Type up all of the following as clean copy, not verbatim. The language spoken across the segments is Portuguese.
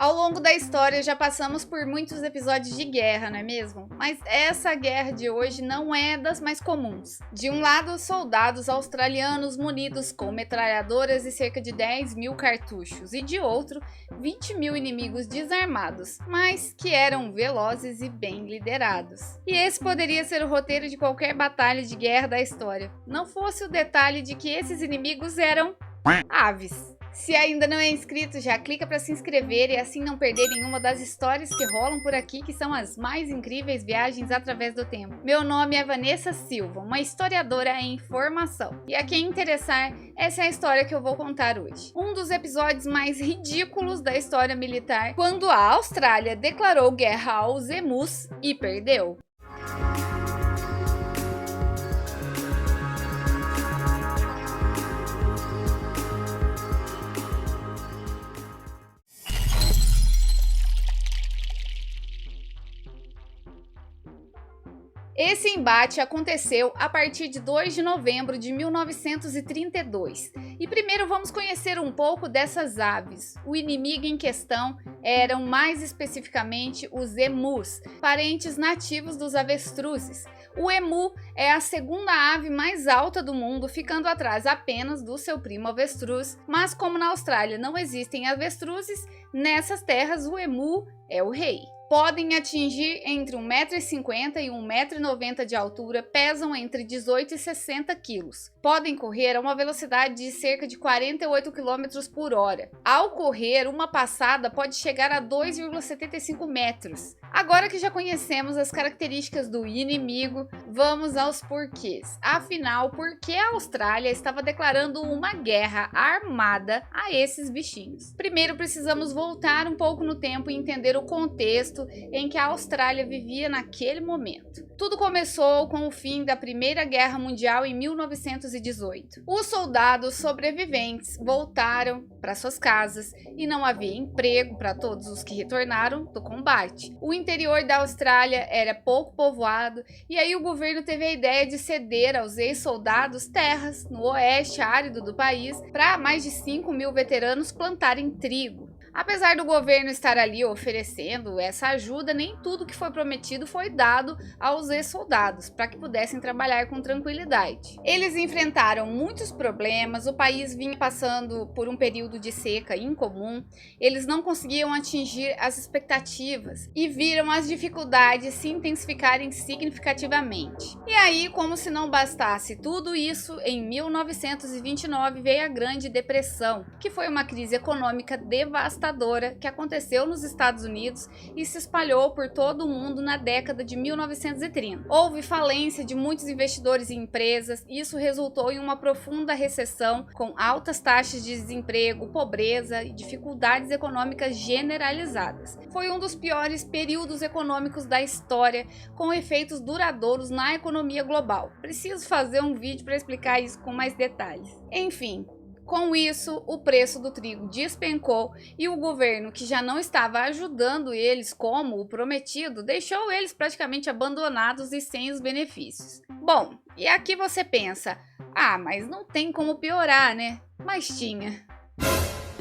Ao longo da história já passamos por muitos episódios de guerra, não é mesmo? Mas essa guerra de hoje não é das mais comuns. De um lado, soldados australianos munidos com metralhadoras e cerca de 10 mil cartuchos, e de outro, 20 mil inimigos desarmados, mas que eram velozes e bem liderados. E esse poderia ser o roteiro de qualquer batalha de guerra da história, não fosse o detalhe de que esses inimigos eram aves. Se ainda não é inscrito, já clica para se inscrever e assim não perder nenhuma das histórias que rolam por aqui, que são as mais incríveis viagens através do tempo. Meu nome é Vanessa Silva, uma historiadora em formação. E a quem interessar, essa é a história que eu vou contar hoje. Um dos episódios mais ridículos da história militar, quando a Austrália declarou guerra aos emus e perdeu. Esse embate aconteceu a partir de 2 de novembro de 1932. E primeiro vamos conhecer um pouco dessas aves. O inimigo em questão eram mais especificamente os emus, parentes nativos dos avestruzes. O emu é a segunda ave mais alta do mundo, ficando atrás apenas do seu primo avestruz. Mas como na Austrália não existem avestruzes, nessas terras o emu é o rei. Podem atingir entre 1,50 m e 1,90 m de altura, pesam entre 18 e 60 kg. Podem correr a uma velocidade de cerca de 48 km por hora. Ao correr, uma passada pode chegar a 2,75 metros. Agora que já conhecemos as características do inimigo, vamos aos porquês. Afinal, por que a Austrália estava declarando uma guerra armada a esses bichinhos? Primeiro, precisamos voltar um pouco no tempo e entender o contexto em que a Austrália vivia naquele momento. Tudo começou com o fim da Primeira Guerra Mundial em 1918. Os soldados sobreviventes voltaram para suas casas e não havia emprego para todos os que retornaram do combate. O interior da Austrália era pouco povoado e aí o governo teve a ideia de ceder aos ex-soldados terras no oeste árido do país para mais de 5 mil veteranos plantarem trigo. Apesar do governo estar ali oferecendo essa ajuda, nem tudo que foi prometido foi dado aos ex-soldados para que pudessem trabalhar com tranquilidade. Eles enfrentaram muitos problemas, o país vinha passando por um período de seca incomum, eles não conseguiam atingir as expectativas e viram as dificuldades se intensificarem significativamente. E aí, como se não bastasse tudo isso, em 1929 veio a Grande Depressão, que foi uma crise econômica devastadora que aconteceu nos Estados Unidos e se espalhou por todo o mundo na década de 1930. Houve falência de muitos investidores e empresas, e isso resultou em uma profunda recessão, com altas taxas de desemprego, pobreza e dificuldades econômicas generalizadas. Foi um dos piores períodos econômicos da história, com efeitos duradouros na economia global. Preciso fazer um vídeo para explicar isso com mais detalhes. Enfim, com isso, o preço do trigo despencou e o governo, que já não estava ajudando eles como o prometido, deixou eles praticamente abandonados e sem os benefícios. Bom, e aqui você pensa, mas não tem como piorar, né? Mas tinha.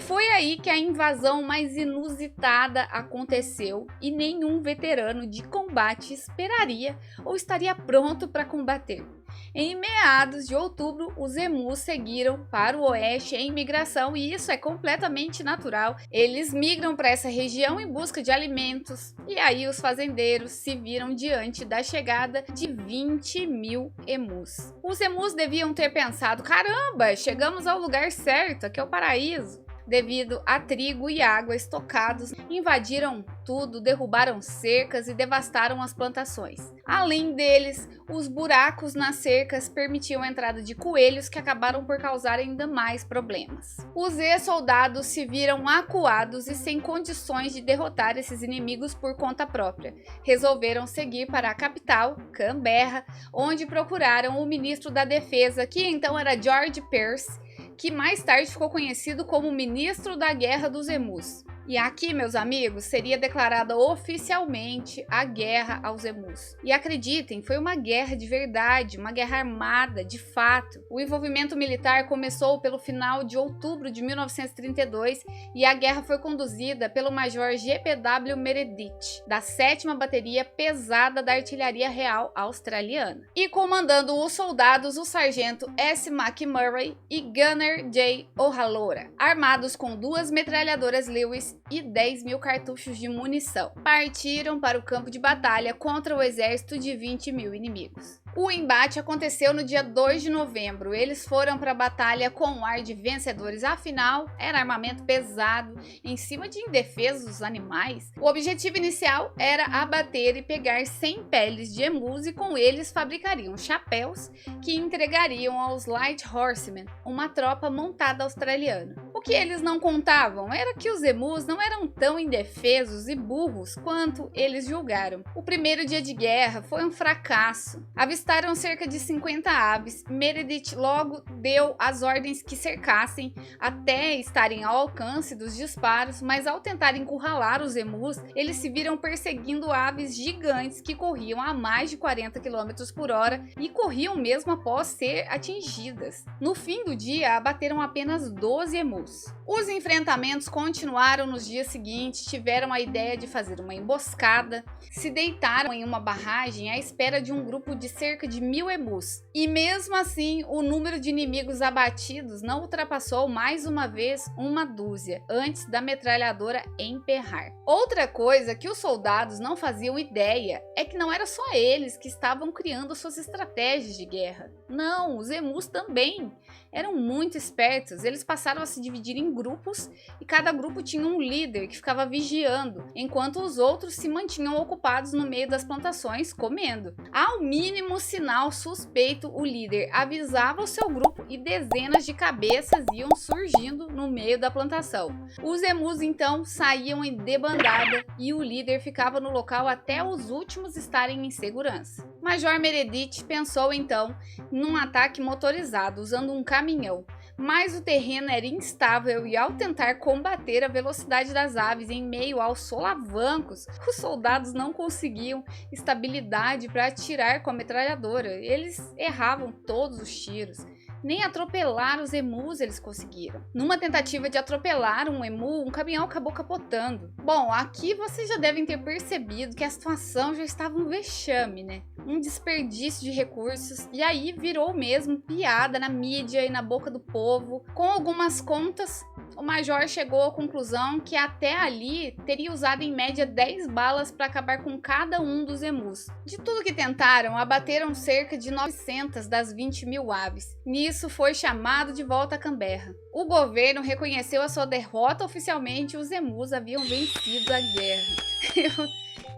Foi aí que a invasão mais inusitada aconteceu e nenhum veterano de combate esperaria ou estaria pronto para combater. Em meados de outubro, os emus seguiram para o oeste em migração e isso é completamente natural. Eles migram para essa região em busca de alimentos e aí os fazendeiros se viram diante da chegada de 20 mil emus. Os emus deviam ter pensado, caramba, chegamos ao lugar certo, aqui é o paraíso. Devido a trigo e água estocados, invadiram tudo, derrubaram cercas e devastaram as plantações. Além deles, os buracos nas cercas permitiam a entrada de coelhos que acabaram por causar ainda mais problemas. Os ex-soldados se viram acuados e sem condições de derrotar esses inimigos por conta própria. Resolveram seguir para a capital, Canberra, onde procuraram o ministro da Defesa, que então era George Pearce, que mais tarde ficou conhecido como Ministro da Guerra dos Emus. E aqui, meus amigos, seria declarada oficialmente a guerra aos emus. E acreditem, foi uma guerra de verdade, uma guerra armada, de fato. O envolvimento militar começou pelo final de outubro de 1932 e a guerra foi conduzida pelo Major G.P.W. Meredith, da 7ª Bateria Pesada da Artilharia Real Australiana. E comandando os soldados, o Sargento S. McMurray e Gunner J. O'Halloran, armados com 2 metralhadoras Lewis e 10.000 cartuchos de munição, partiram para o campo de batalha contra o exército de 20.000 inimigos. O embate aconteceu no dia 2 de novembro. Eles foram para a batalha com um ar de vencedores, afinal, era armamento pesado em cima de indefesos dos animais. O objetivo inicial era abater e pegar 100 peles de emus e com eles fabricariam chapéus que entregariam aos Light Horsemen, uma tropa montada australiana. O que eles não contavam era que os emus não eram tão indefesos e burros quanto eles julgaram. O primeiro dia de guerra foi um fracasso. Avistaram cerca de 50 aves. Meredith logo deu as ordens que cercassem até estarem ao alcance dos disparos, mas ao tentar encurralar os emus, eles se viram perseguindo aves gigantes que corriam a mais de 40 km por hora e corriam mesmo após ser atingidas. No fim do dia, abateram apenas 12 emus. Os enfrentamentos continuaram nos dias seguintes, tiveram a ideia de fazer uma emboscada, se deitaram em uma barragem à espera de um grupo de cerca de 1.000 emus. E mesmo assim, o número de inimigos abatidos não ultrapassou mais uma vez uma dúzia, antes da metralhadora emperrar. Outra coisa que os soldados não faziam ideia é que não era só eles que estavam criando suas estratégias de guerra. Não, os emus também eram muito espertos. Eles passaram a se dividir em grupos e cada grupo tinha um líder que ficava vigiando, enquanto os outros se mantinham ocupados no meio das plantações comendo. Ao mínimo sinal suspeito, o líder avisava o seu grupo e dezenas de cabeças iam surgindo no meio da plantação. Os emus então saíam em debandada e o líder ficava no local até os últimos estarem em segurança. Major Meredith pensou então num ataque motorizado usando um caminhão, mas o terreno era instável e ao tentar combater a velocidade das aves em meio aos solavancos, os soldados não conseguiam estabilidade para atirar com a metralhadora. Eles erravam todos os tiros. Nem atropelar os emus eles conseguiram. Numa tentativa de atropelar um emu, um caminhão acabou capotando. Bom, aqui vocês já devem ter percebido que a situação já estava um vexame, né? Um desperdício de recursos, e aí virou mesmo piada na mídia e na boca do povo. Com algumas contas, o major chegou à conclusão que até ali teria usado em média 10 balas para acabar com cada um dos emus. De tudo que tentaram, abateram cerca de 900 das 20.000 aves. Nisso foi chamado de volta a Canberra. O governo reconheceu a sua derrota oficialmente e os emus haviam vencido a guerra.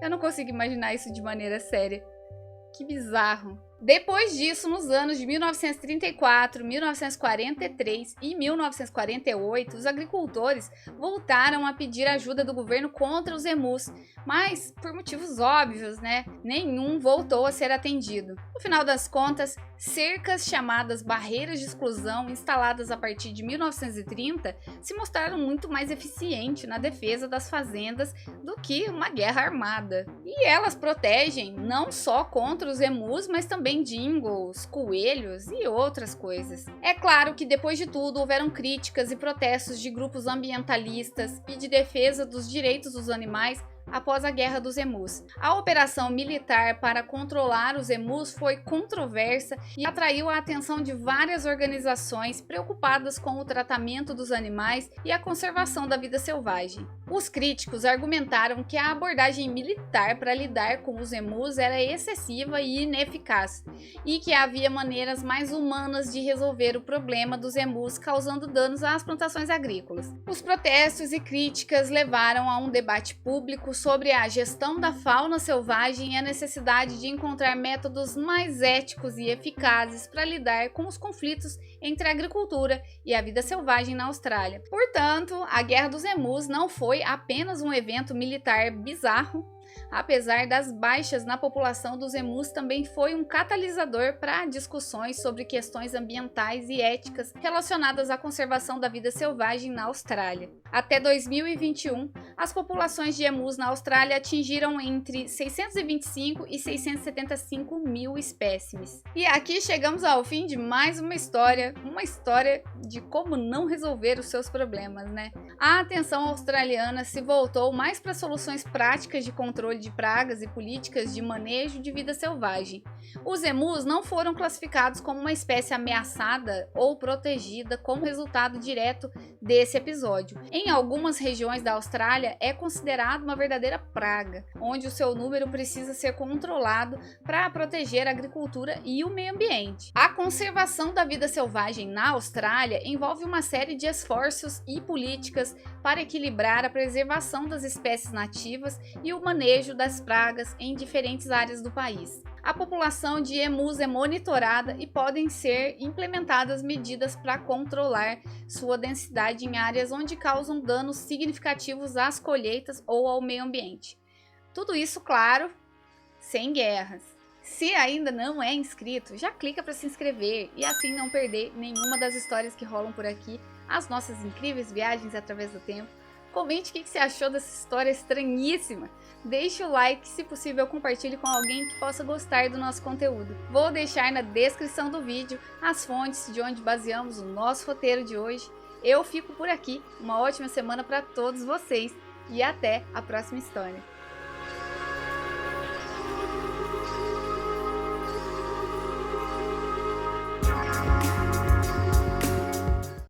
Eu não consigo imaginar isso de maneira séria. Que bizarro. Depois disso, nos anos de 1934, 1943 e 1948, os agricultores voltaram a pedir ajuda do governo contra os emus, mas por motivos óbvios, né? Nenhum voltou a ser atendido. No final das contas, cercas chamadas barreiras de exclusão, instaladas a partir de 1930, se mostraram muito mais eficientes na defesa das fazendas do que uma guerra armada. E elas protegem não só contra os emus, mas também dingos, coelhos e outras coisas. É claro que depois de tudo houveram críticas e protestos de grupos ambientalistas e de defesa dos direitos dos animais após a Guerra dos Emus. A operação militar para controlar os emus foi controversa e atraiu a atenção de várias organizações preocupadas com o tratamento dos animais e a conservação da vida selvagem. Os críticos argumentaram que a abordagem militar para lidar com os emus era excessiva e ineficaz, e que havia maneiras mais humanas de resolver o problema dos emus causando danos às plantações agrícolas. Os protestos e críticas levaram a um debate público sobre a gestão da fauna selvagem e a necessidade de encontrar métodos mais éticos e eficazes para lidar com os conflitos entre a agricultura e a vida selvagem na Austrália. Portanto, a Guerra dos Emus não foi apenas um evento militar bizarro, Apesar das baixas na população dos emus, também foi um catalisador para discussões sobre questões ambientais e éticas relacionadas à conservação da vida selvagem na Austrália. Até 2021, as populações de emus na Austrália atingiram entre 625 e 675 mil espécimes. E aqui chegamos ao fim de mais uma história de como não resolver os seus problemas, né? A atenção australiana se voltou mais para soluções práticas de controle de pragas e políticas de manejo de vida selvagem. Os emus não foram classificados como uma espécie ameaçada ou protegida como resultado direto desse episódio. Em algumas regiões da Austrália é considerado uma verdadeira praga, onde o seu número precisa ser controlado para proteger a agricultura e o meio ambiente. A conservação da vida selvagem na Austrália envolve uma série de esforços e políticas para equilibrar a preservação das espécies nativas e o manejo das pragas em diferentes áreas do país. A população de emus é monitorada e podem ser implementadas medidas para controlar sua densidade em áreas onde causam danos significativos às colheitas ou ao meio ambiente. Tudo isso, claro, sem guerras. Se ainda não é inscrito, já clica para se inscrever e assim não perder nenhuma das histórias que rolam por aqui, as nossas incríveis viagens através do tempo. Comente o que você achou dessa história estranhíssima. Deixe o like, se possível compartilhe com alguém que possa gostar do nosso conteúdo. Vou deixar na descrição do vídeo as fontes de onde baseamos o nosso roteiro de hoje. Eu fico por aqui, uma ótima semana para todos vocês e até a próxima história.